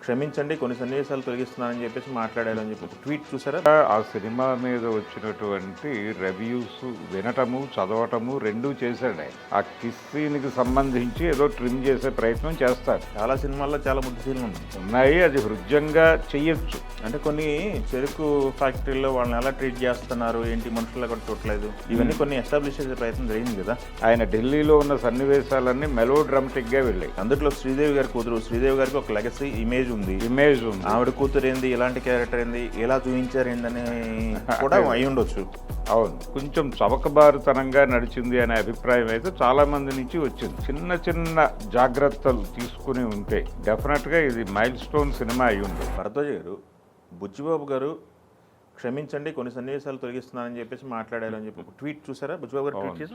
క్షమించండి కొన్ని సన్నివేశాలు తొలగిస్తున్నానని చెప్పేసి మాట్లాడారని చెప్పి ఒక ట్వీట్ చూసారా? ఆ సినిమా మీద వచ్చినటువంటి రివ్యూస్ వినటము చదవటము రెండూ చేశాడు ఆయన. ఆ కిస్ సీన్కి సంబంధించి ఏదో ట్రిమ్ చేసే ప్రయత్నం చేస్తారు. చాలా సినిమాల్లో చాలా ముద్దు సీన్లు ఉన్నాయి, అది హృద్యంగా చెయ్యొచ్చు. అంటే కొన్ని చెరుకు ఫ్యాక్టరీలో వాళ్ళని ఎలా ట్రీట్ చేస్తున్నారు ఏంటి, మనుషుల్లో కూడా చూడలేదు, ఇవన్నీ కొన్ని ఎస్టాబ్లిష్ చేసే ప్రయత్నం జరిగింది కదా. ఆయన ఢిల్లీలో ఉన్న సన్నివేశాలన్నీ మెలో డ్రామాటిక్ గా వెళ్ళాయి. అందులో శ్రీదేవి గారి కూతురు, శ్రీదేవి గారికి ఒక లెగసీ ఇమేజ్ ఉంది. ఆవిడ కూతురు ఏంది, ఇలాంటి క్యారెక్టర్ ఏంది, ఎలా చూపించారు ఏందని కూడా అయి ఉండొచ్చు. అవును, కొంచెం చవకబారుతనంగా నడిచింది అనే అభిప్రాయం అయితే చాలా మంది నుంచి వచ్చింది. చిన్న చిన్న జాగ్రత్తలు తీసుకుని ఉంటే డెఫినెట్ గా ఇది మైల్ స్టోన్ సినిమా అయి ఉంది. భరద్వాజ్ గారు, బుచ్చిబాబు గారు క్షమించండి కొన్ని సన్నివేశాలు తొలగిస్తున్నానని చెప్పేసి మాట్లాడారు అని చెప్పి ఒక ట్వీట్ చూసారా? బుచ్చిబాబు గారు ట్వీట్ చేసి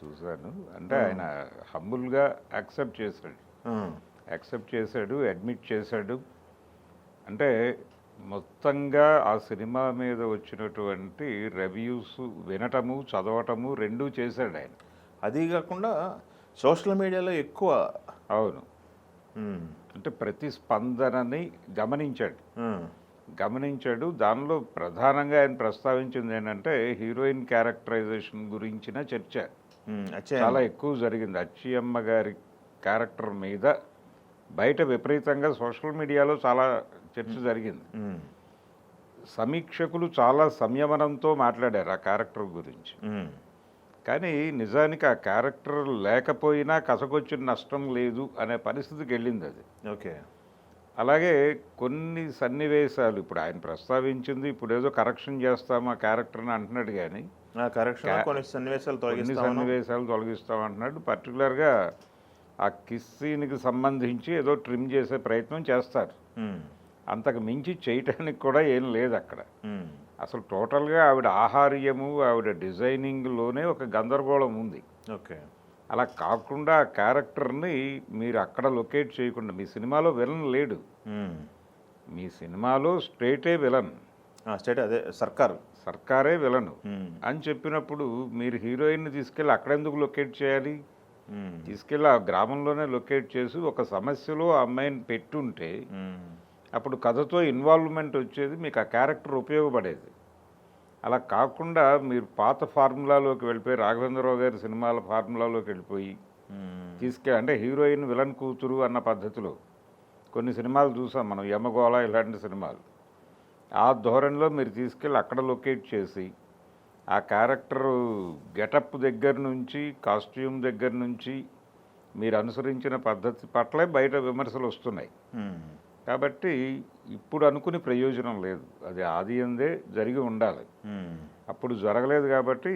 చూశాను. అంటే ఆయన హంబుల్గా యాక్సెప్ట్ చేశాడు, అడ్మిట్ చేశాడు. అంటే మొత్తంగా ఆ సినిమా మీద వచ్చినటువంటి రివ్యూస్ వినటము చదవటము రెండూ చేశాడు ఆయన. అది కాకుండా సోషల్ మీడియాలో ఎక్కువ. అవును, అంటే ప్రతిస్పందనని గమనించాడు. దానిలో ప్రధానంగా ఆయన ప్రస్తావించింది ఏంటంటే హీరోయిన్ క్యారెక్టరైజేషన్ గురించిన చర్చ చాలా ఎక్కువ జరిగింది. అచ్చియమ్మ గారి క్యారెక్టర్ మీద బయట విపరీతంగా సోషల్ మీడియాలో చాలా చర్చ జరిగింది. సమీక్షకులు చాలా సంయమనంతో మాట్లాడారు ఆ క్యారెక్టర్ గురించి. కానీ నిజానికి ఆ క్యారెక్టర్ లేకపోయినా కసకొచ్చిన నష్టం లేదు అనే పరిస్థితికి వెళ్ళింది అది. ఓకే. అలాగే కొన్ని సన్నివేశాలు ఇప్పుడు ఆయన ప్రస్తావించింది, ఇప్పుడు ఏదో కరెక్షన్ చేస్తాం ఆ క్యారెక్టర్ని అంటున్నాడు, కానీ కొన్ని సన్నివేశాలు తొలగిస్తాం అంటున్నాడు. పర్టికులర్గా ఆ కిస్ సీన్కి సంబంధించి ఏదో ట్రిమ్ చేసే ప్రయత్నం చేస్తారు. అంతకు మించి చేయటానికి కూడా ఏం లేదు అక్కడ. అసలు టోటల్గా ఆవిడ ఆహార్యము, ఆవిడ డిజైనింగ్లోనే ఒక గందరగోళం ఉంది. ఓకే. అలా కాకుండా ఆ క్యారెక్టర్ని మీరు అక్కడ లొకేట్ చేయకుండా, మీ సినిమాలో విలన్ లేడు, మీ సినిమాలో స్ట్రేటే విలన్, అదే సర్కారే విలను అని చెప్పినప్పుడు మీరు హీరోయిన్ని తీసుకెళ్ళి అక్కడెందుకు లొకేట్ చేయాలి? తీసుకెళ్ళి ఆ గ్రామంలోనే లొకేట్ చేసి ఒక సమస్యలో ఆ అమ్మాయిని పెట్టుంటే అప్పుడు కథతో ఇన్వాల్వ్మెంట్ వచ్చేది, మీకు ఆ క్యారెక్టర్ ఉపయోగపడేది. అలా కాకుండా మీరు పాత ఫార్ములాలోకి వెళ్ళిపోయి, రాఘవేంద్రరావు గారి సినిమాల ఫార్ములాలోకి వెళ్ళిపోయి అంటే హీరోయిన్ విలన్ కూతురు అన్న పద్ధతిలో కొన్ని సినిమాలు చూసాం మనం, యమగోళ ఇలాంటి సినిమాలు. ఆ ధోరణిలో మీరు తీసుకెళ్ళి అక్కడ లొకేట్ చేసి ఆ క్యారెక్టర్ గెటప్ దగ్గర నుంచి, కాస్ట్యూమ్ దగ్గర నుంచి మీరు అనుసరించిన పద్ధతి పట్లే బయట విమర్శలు వస్తున్నాయి. కాబట్టి ఇప్పుడు అనుకుని ప్రయోజనం లేదు, అది ఆది అందే జరిగి ఉండాలి. అప్పుడు జరగలేదు కాబట్టి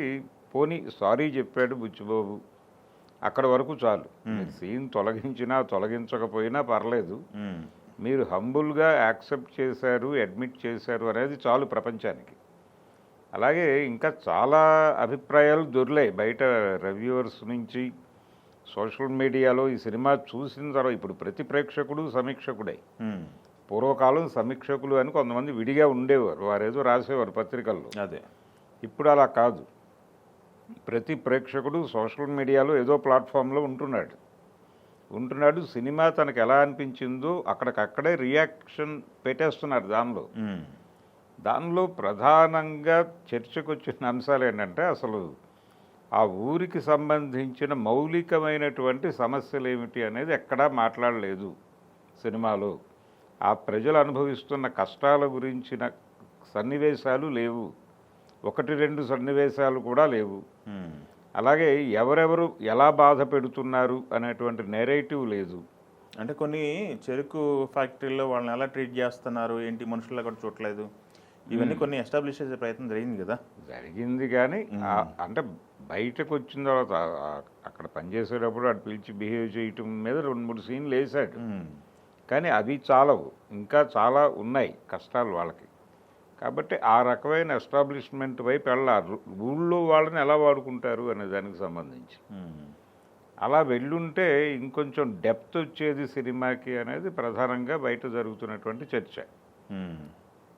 పోనీ సారీ చెప్పాడు బుచ్చిబాబు, అక్కడ వరకు చాలు. సీన్ తొలగించినా తొలగించకపోయినా పర్లేదు, మీరు హంబుల్గా యాక్సెప్ట్ చేశారు, అడ్మిట్ చేశారు అనేది చాలు ప్రపంచానికి. అలాగే ఇంకా చాలా అభిప్రాయాలు దొరికాయి బయట రివ్యూవర్స్ నుంచి, సోషల్ మీడియాలో. ఈ సినిమా చూసిన తర్వాత ఇప్పుడు ప్రతి ప్రేక్షకుడు సమీక్షకుడే. పూర్వకాలం సమీక్షకులు అని కొంతమంది విడిగా ఉండేవారు, వారేదో రాసేవారు పత్రికల్లో. అదే ఇప్పుడు అలా కాదు, ప్రతి ప్రేక్షకుడు సోషల్ మీడియాలో ఏదో ప్లాట్ఫామ్లో ఉంటున్నాడు. సినిమా తనకు ఎలా అనిపించిందో అక్కడికక్కడే రియాక్షన్ పెట్టేస్తున్నారు. దానిలో ప్రధానంగా చర్చకు వచ్చిన అంశాలు ఏంటంటే, అసలు ఆ ఊరికి సంబంధించిన మౌలికమైనటువంటి సమస్యలు ఏమిటి అనేది ఎక్కడా మాట్లాడలేదు సినిమాలో. ఆ ప్రజలు అనుభవిస్తున్న కష్టాల గురించిన సన్నివేశాలు లేవు, 1-2 సన్నివేశాలు కూడా లేవు. అలాగే ఎవరెవరు ఎలా బాధ పెడుతున్నారు అనేటువంటి నెరేటివ్ లేదు. అంటే కొన్ని చెరుకు ఫ్యాక్టరీలో వాళ్ళని ఎలా ట్రీట్ చేస్తున్నారు ఏంటి, మనుషుల్లో కూడా చూడలేదు, ఇవన్నీ కొన్ని ఎస్టాబ్లిష్ చేసే ప్రయత్నం జరిగింది కానీ అంటే బయటకు వచ్చిన తర్వాత అక్కడ పనిచేసేటప్పుడు అటు పిలిచి బిహేవ్ చేయటం మీద 2-3 సీన్లు వేసాడు. కానీ అవి చాలవు, ఇంకా చాలా ఉన్నాయి కష్టాలు వాళ్ళకి. కాబట్టి ఆ రకమైన ఎస్టాబ్లిష్మెంట్ వైపు వెళ్ళారు. ఊళ్ళో వాళ్ళని ఎలా వాడుకుంటారు అనే దానికి సంబంధించి అలా వెళ్ళుంటే ఇంకొంచెం డెప్త్ వచ్చేది సినిమాకి అనేది ప్రధానంగా బయట జరుగుతున్నటువంటి చర్చ.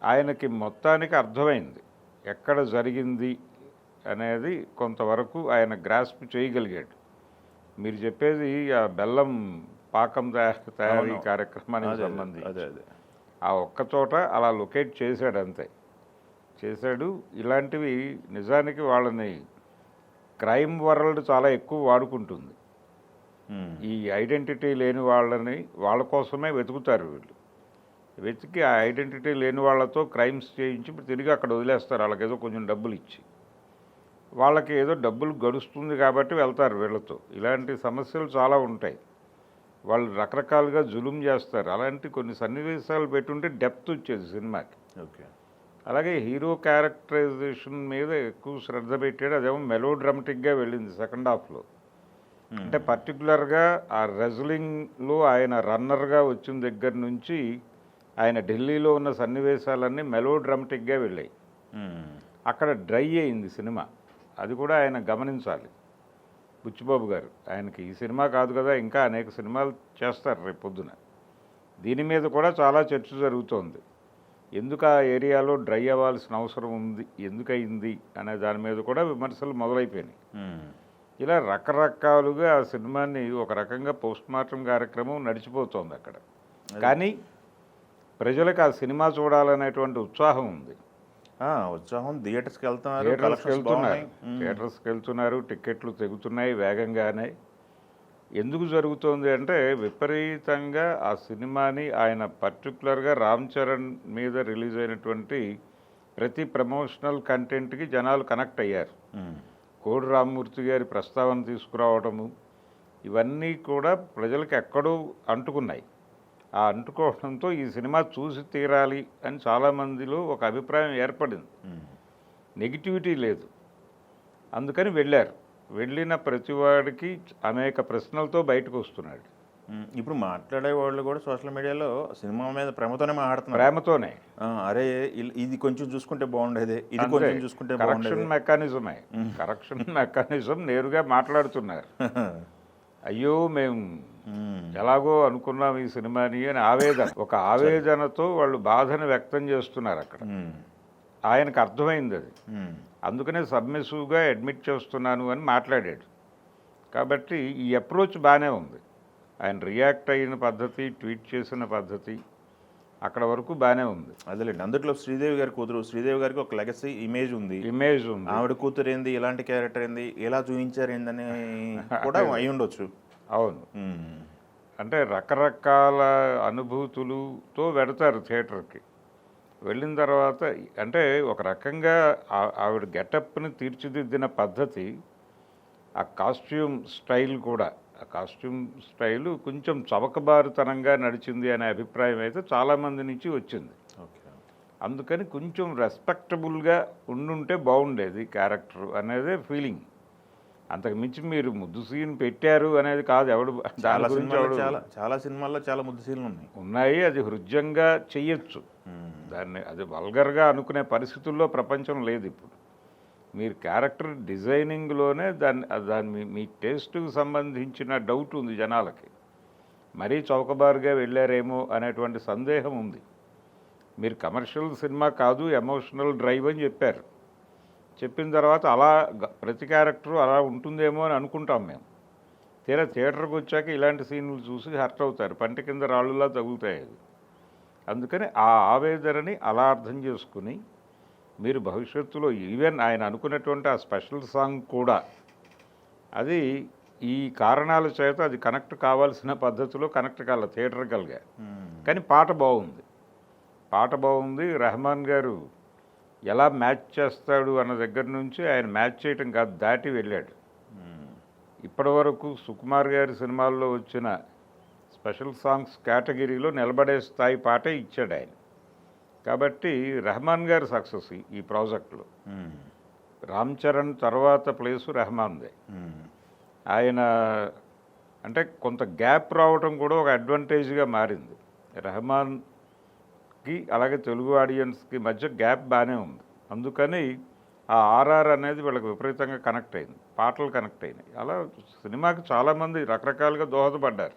ఆయనకి మొత్తానికి అర్థమైంది ఎక్కడ జరిగింది అనేది, కొంతవరకు ఆయన గ్రాస్ప్ చేయగలిగాడు. మీరు చెప్పేది ఆ బెల్లం పాకం తయారీ అవును. కార్యక్రమానికి అదే సంబంధించి అదే అదే ఆ ఒక్క చోట అలా లొకేట్ చేశాడు అంతే. చేశాడు. ఇలాంటివి నిజానికి వాళ్ళని క్రైమ్ వరల్డ్ చాలా ఎక్కువ వాడుకుంటుంది. ఈ ఐడెంటిటీ లేని వాళ్ళని వాళ్ళ కోసమే వెతుకుతారు వీళ్ళు. వెతికి ఆ ఐడెంటిటీ లేని వాళ్ళతో క్రైమ్స్ చేయించి తిరిగి అక్కడ వదిలేస్తారు, వాళ్ళకి ఏదో కొంచెం డబ్బులు ఇచ్చి. వాళ్ళకి ఏదో డబ్బులు గడుస్తుంది కాబట్టి వెళ్తారు వీళ్ళతో. ఇలాంటి సమస్యలు చాలా ఉంటాయి. వాళ్ళు రకరకాలుగా జులుం చేస్తారు. అలాంటి కొన్ని సన్నివేశాలు పెట్టుంటే డెప్త్ వచ్చేది సినిమాకి. ఓకే. అలాగే హీరో క్యారెక్టరైజేషన్ మీద ఎక్కువ శ్రద్ధ పెట్టాడు. అదేమో మెలో డ్రామాటిక్గా వెళ్ళింది సెకండ్ హాఫ్లో. అంటే పర్టికులర్గా ఆ రెజ్లింగ్లో ఆయన రన్నర్గా వచ్చిన దగ్గర నుంచి ఆయన ఢిల్లీలో ఉన్న సన్నివేశాలన్నీ మెలో డ్రామాటిక్గా వెళ్ళాయి. అక్కడ డ్రై అయింది సినిమా. అది కూడా ఆయన గమనించాలి, బుచ్చిబాబు గారు. ఆయనకి ఈ సినిమా కాదు కదా, ఇంకా అనేక సినిమాలు చేస్తారు రేపు పొద్దున. దీని మీద కూడా చాలా చర్చ జరుగుతోంది. ఎందుకు ఆ ఏరియాలో డ్రై అవ్వాల్సిన అవసరం ఉంది, ఎందుకు అయింది అనే దాని మీద కూడా విమర్శలు మొదలైపోయినాయి. ఇలా రకరకాలుగా ఆ సినిమాని ఒక రకంగా పోస్ట్ మార్టం కార్యక్రమం నడిచిపోతోంది అక్కడ. కానీ ప్రజలకు ఆ సినిమా చూడాలనేటువంటి ఉత్సాహం ఉంది. ఉత్సాహం. థియేటర్స్కి వెళ్తున్నారు, టికెట్లు తెగుతున్నాయి వేగంగానే. ఎందుకు జరుగుతోంది అంటే విపరీతంగా ఆ సినిమాని ఆయన పర్టికులర్గా రామ్ చరణ్ మీద రిలీజ్ అయినటువంటి ప్రతి ప్రమోషనల్ కంటెంట్కి జనాలు కనెక్ట్ అయ్యారు. కోడి రామ్మూర్తి గారి ప్రస్తావన తీసుకురావడము ఇవన్నీ కూడా ప్రజలకు ఎక్కడో అంటుకున్నాయి. ఆ అంటుకోవడంతో ఈ సినిమా చూసి తీరాలి అని చాలామందిలో ఒక అభిప్రాయం ఏర్పడింది. నెగిటివిటీ లేదు. అందుకని వెళ్ళారు. వెళ్ళిన ప్రతివాడికి అనేక ప్రశ్నలతో బయటకు వస్తున్నాడు. ఇప్పుడు మాట్లాడే వాళ్ళు కూడా సోషల్ మీడియాలో సినిమా మీద ప్రేమతోనే మాట్లాడుతున్నారు. ప్రేమతోనే అరే ఇది కొంచెం చూసుకుంటే బాగుండేది, ఇది కొంచెం చూసుకుంటే కరెక్షన్ మెకానిజమే. కరెక్షన్ మెకానిజం నేరుగా మాట్లాడుతున్నారు. అయ్యో మేము ఎలాగో అనుకున్నాం ఈ సినిమాని అని ఆవేదన, ఒక ఆవేదనతో వాళ్ళు బాధను వ్యక్తం చేస్తున్నారు అక్కడ. ఆయనకు అర్థమైంది అది. అందుకనే సబ్మిసివ్గా అడ్మిట్ చేస్తున్నాను అని మాట్లాడాడు. కాబట్టి ఈ అప్రోచ్ బాగానే ఉంది. ఆయన రియాక్ట్ అయిన పద్ధతి, ట్వీట్ చేసిన పద్ధతి అక్కడ వరకు బాగానే ఉంది. అదేలేండి. అందులో శ్రీదేవి గారి కూతురు, శ్రీదేవి గారికి ఒక లెగసీ ఇమేజ్ ఉంది. ఆవిడ కూతురు ఏంది, ఇలాంటి క్యారెక్టర్ ఏంది, ఎలా చూపించారు ఏందని కూడా అయి ఉండొచ్చు. అవును. అంటే రకరకాల అనుభూతులతో వెడతారు థియేటర్కి. వెళ్ళిన తర్వాత అంటే ఒక రకంగా ఆవిడ గెటప్ని తీర్చిదిద్దిన పద్ధతి, ఆ కాస్ట్యూమ్ స్టైల్ కూడా, ఆ కాస్ట్యూమ్ స్టైలు కొంచెం చవకబారుతనంగా నడిచింది అనే అభిప్రాయం అయితే చాలామంది నుంచి వచ్చింది. అందుకని కొంచెం రెస్పెక్టబుల్గా ఉండుంటే బాగుండేది క్యారెక్టర్ అనేదే ఫీలింగ్. అంతకు మించి మీరు ముద్దు సీన్ పెట్టారు అనేది కాదు. చాలా సినిమాల్లో చాలా ముద్దు సీన్లు ఉన్నాయి. అది హృద్యంగా చెయ్యొచ్చు. దాన్ని అది వల్గర్గా అనుకునే పరిస్థితుల్లో ప్రపంచం లేదు ఇప్పుడు. మీరు క్యారెక్టర్ డిజైనింగ్లోనే దాన్ని మీ టేస్ట్కి సంబంధించిన డౌట్ ఉంది జనాలకి. మరీ చౌకబారుగా వెళ్ళారేమో అనేటువంటి సందేహం ఉంది. మీరు కమర్షియల్ సినిమా కాదు, ఎమోషనల్ డ్రైవ్ అని చెప్పారు. చెప్పిన తర్వాత అలా ప్రతి క్యారెక్టరు అలా ఉంటుందేమో అని అనుకుంటాం మేము. తీరా థియేటర్కి వచ్చాక ఇలాంటి సీన్లు చూసి హర్ట్ అవుతారు, పంటి కింద రాళ్ళులా తగులుతాయి అది. అందుకని ఆ ఆవేదనని అలా అర్థం చేసుకుని మీరు భవిష్యత్తులో ఈవెన్ ఆయన అనుకున్నటువంటి ఆ స్పెషల్ సాంగ్ కూడా అది ఈ కారణాల చేత అది కనెక్ట్ కావాల్సిన పద్ధతిలో కనెక్ట్ కాల థియేటర్కల్గా. కానీ పాట బాగుంది. రెహమాన్ గారు ఎలా మ్యాచ్ చేస్తాడు అన్న దగ్గర నుంచి ఆయన మ్యాచ్ చేయటం కాదు, దాటి వెళ్ళాడు. ఇప్పటివరకు సుకుమార్ గారి సినిమాల్లో వచ్చిన స్పెషల్ సాంగ్స్ కేటగిరీలో నిలబడే స్థాయి పాటే ఇచ్చాడు ఆయన. కాబట్టి రెహమాన్ గారి సక్సెస్ ఈ ప్రాజెక్టులో. రామ్ చరణ్ తర్వాత ప్లేసు రెహమాన్దే. ఆయన అంటే కొంత గ్యాప్ రావటం కూడా ఒక అడ్వాంటేజ్గా మారింది రెహమాన్కి, అలాగే తెలుగు ఆడియన్స్కి మధ్య గ్యాప్ బాగానే ఉంది. అందుకని ఆ ఆర్ఆర్ అనేది వీళ్ళకి విపరీతంగా కనెక్ట్ అయింది, పాటలు కనెక్ట్ అయినాయి. అలా సినిమాకి చాలామంది రకరకాలుగా దోహదపడ్డారు.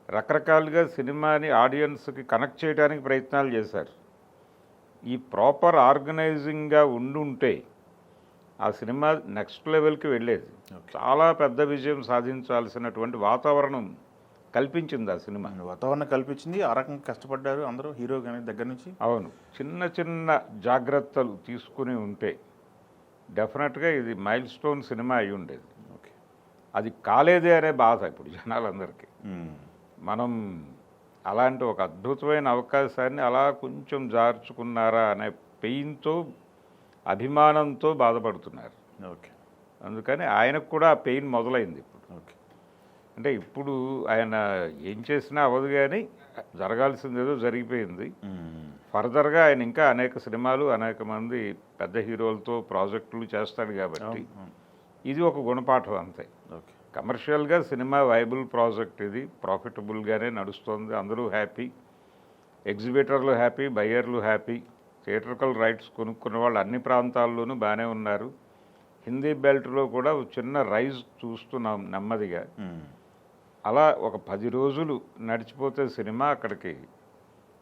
రకరకాలుగా సినిమాని ఆడియన్స్కి కనెక్ట్ చేయడానికి ప్రయత్నాలు చేశారు. ఈ ప్రాపర్ ఆర్గనైజింగ్గా ఉండుంటే ఆ సినిమా నెక్స్ట్ లెవెల్కి వెళ్ళేది. చాలా పెద్ద విజయం సాధించాల్సినటువంటి వాతావరణం కల్పించింది ఆ సినిమా. వాతావరణం కల్పించింది, ఆ రకంగా కష్టపడ్డారు అందరూ హీరో కానీ దగ్గర నుంచి. అవును, చిన్న చిన్న జాగ్రత్తలు తీసుకుని ఉంటే డెఫినెట్గా ఇది మైల్ స్టోన్ సినిమా అయి ఉండేది. ఓకే. అది కాలేదే అనే బాధ ఇప్పుడు జనాలందరికీ. మనం అలాంటి ఒక అద్భుతమైన అవకాశాన్ని అలా కొంచెం జార్చుకున్నారా అనే పెయిన్తో, అభిమానంతో బాధపడుతున్నారు. ఓకే. అందుకని ఆయనకు కూడా ఆ పెయిన్ మొదలైంది ఇప్పుడు. ఓకే. అంటే ఇప్పుడు ఆయన ఏం చేసినా అవ్వదు, కానీ జరగాల్సిందేదో జరిగిపోయింది. ఫర్దర్గా ఆయన ఇంకా అనేక సినిమాలు, అనేక మంది పెద్ద హీరోలతో ప్రాజెక్టులు చేస్తాడు కాబట్టి ఇది ఒక గుణపాఠం అంతే. ఓకే. కమర్షియల్గా సినిమా వైబుల్ ప్రాజెక్ట్, ఇది ప్రాఫిటబుల్గానే నడుస్తుంది, అందరూ హ్యాపీ, ఎగ్జిబిటర్లు హ్యాపీ, బయ్యర్లు హ్యాపీ, థియేటర్కల్ రైట్స్ కొనుక్కున్న వాళ్ళు అన్ని ప్రాంతాల్లోనూ బాగానే ఉన్నారు. హిందీ బెల్ట్లో కూడా చిన్న రైజ్ చూస్తున్నాం నెమ్మదిగా. అలా ఒక 10 రోజులు నడిచిపోతే సినిమా అక్కడికి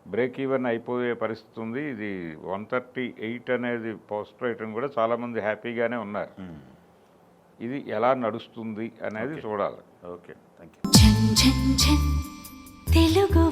బ్రేక్ ఈవెన్ అయిపోయే పరిస్థితి ఉంది. ఇది 138 అనేది పోస్ట్ రేటింగ్ కూడా చాలామంది హ్యాపీగానే ఉన్నారు. ఇది ఎలా నడుస్తుంది అనేది చూడాలి. Okay, thank you. తెలుగు